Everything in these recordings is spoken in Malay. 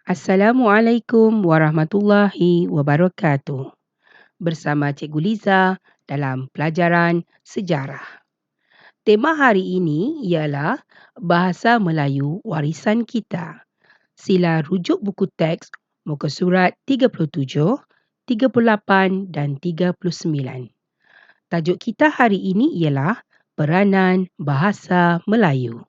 Assalamualaikum warahmatullahi wabarakatuh. Bersama Cikgu Liza dalam pelajaran sejarah. Tema hari ini ialah Bahasa Melayu Warisan Kita. Sila rujuk buku teks muka surat 37, 38 dan 39. Tajuk kita hari ini ialah Peranan Bahasa Melayu.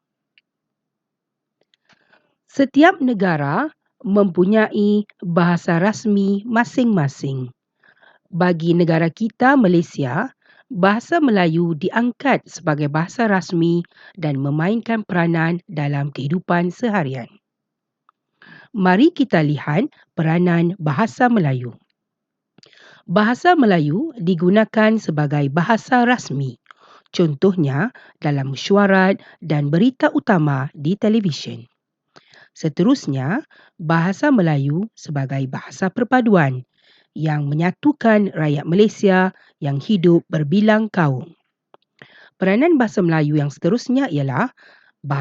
Setiap negara mempunyai bahasa rasmi masing-masing. Bagi negara kita Malaysia, bahasa Melayu diangkat sebagai bahasa rasmi dan memainkan peranan dalam kehidupan seharian. Mari kita lihat peranan bahasa Melayu. Bahasa Melayu digunakan sebagai bahasa rasmi. Contohnya dalam mesyuarat dan berita utama di televisyen. Seterusnya, bahasa Melayu sebagai bahasa perpaduan yang menyatukan rakyat Malaysia yang hidup berbilang kaum. Peranan bahasa Melayu yang seterusnya ialah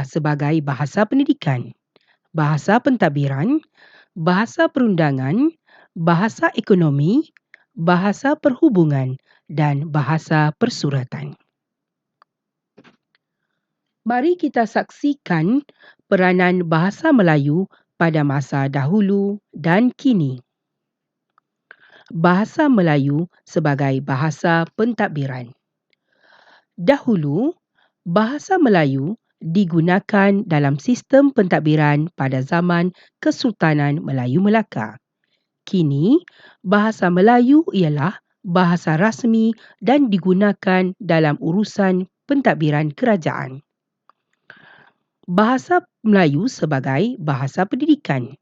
sebagai bahasa pendidikan, bahasa pentadbiran, bahasa perundangan, bahasa ekonomi, bahasa perhubungan dan bahasa persuratan. Mari kita saksikan peranan bahasa Melayu pada masa dahulu dan kini. Bahasa Melayu sebagai bahasa pentadbiran. Dahulu, bahasa Melayu digunakan dalam sistem pentadbiran pada zaman Kesultanan Melayu Melaka. Kini, bahasa Melayu ialah bahasa rasmi dan digunakan dalam urusan pentadbiran kerajaan. Bahasa Melayu sebagai bahasa pendidikan.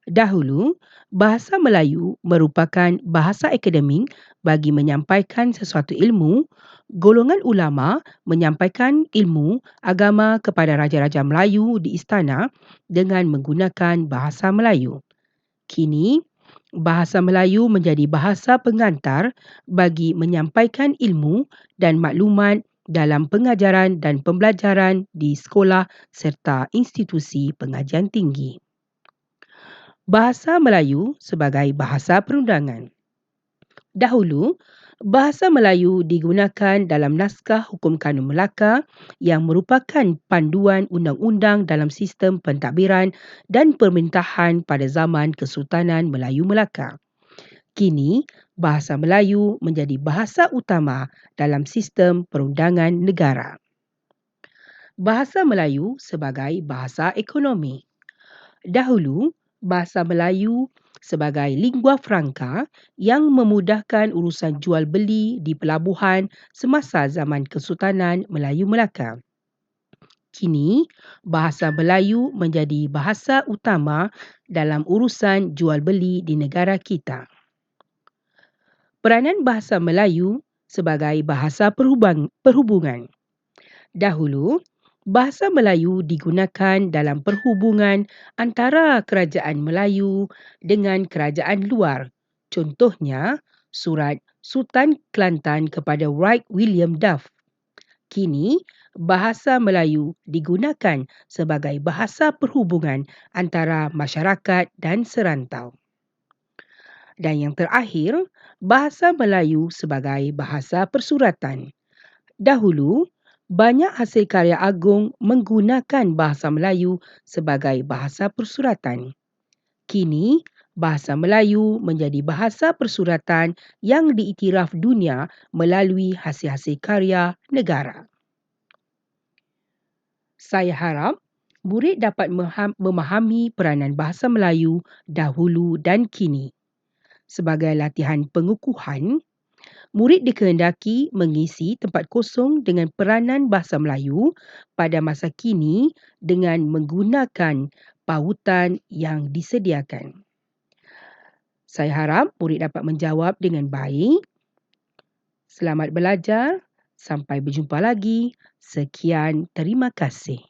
Dahulu, bahasa Melayu merupakan bahasa akademik bagi menyampaikan sesuatu ilmu. Golongan ulama menyampaikan ilmu agama kepada raja-raja Melayu di istana dengan menggunakan bahasa Melayu. Kini, bahasa Melayu menjadi bahasa pengantar bagi menyampaikan ilmu dan maklumat dalam pengajaran dan pembelajaran di sekolah serta institusi pengajian tinggi. Bahasa Melayu sebagai bahasa perundangan. Dahulu, bahasa Melayu digunakan dalam naskah Hukum Kanun Melaka yang merupakan panduan undang-undang dalam sistem pentadbiran dan pemerintahan pada zaman Kesultanan Melayu Melaka. Kini, bahasa Melayu menjadi bahasa utama dalam sistem perundangan negara. Bahasa Melayu sebagai bahasa ekonomi. Dahulu, bahasa Melayu sebagai lingua franca yang memudahkan urusan jual beli di pelabuhan semasa zaman Kesultanan Melayu Melaka. Kini, bahasa Melayu menjadi bahasa utama dalam urusan jual beli di negara kita. Peranan bahasa Melayu sebagai bahasa perhubungan. Dahulu, bahasa Melayu digunakan dalam perhubungan antara kerajaan Melayu dengan kerajaan luar. Contohnya, surat Sultan Kelantan kepada Wright William Duff. Kini, bahasa Melayu digunakan sebagai bahasa perhubungan antara masyarakat dan serantau. Dan yang terakhir, bahasa Melayu sebagai bahasa persuratan. Dahulu, banyak hasil karya agung menggunakan bahasa Melayu sebagai bahasa persuratan. Kini, bahasa Melayu menjadi bahasa persuratan yang diiktiraf dunia melalui hasil-hasil karya negara. Saya harap murid dapat memahami peranan bahasa Melayu dahulu dan kini. Sebagai latihan pengukuhan, murid dikehendaki mengisi tempat kosong dengan peranan bahasa Melayu pada masa kini dengan menggunakan pautan yang disediakan. Saya harap murid dapat menjawab dengan baik. Selamat belajar. Sampai berjumpa lagi. Sekian, terima kasih.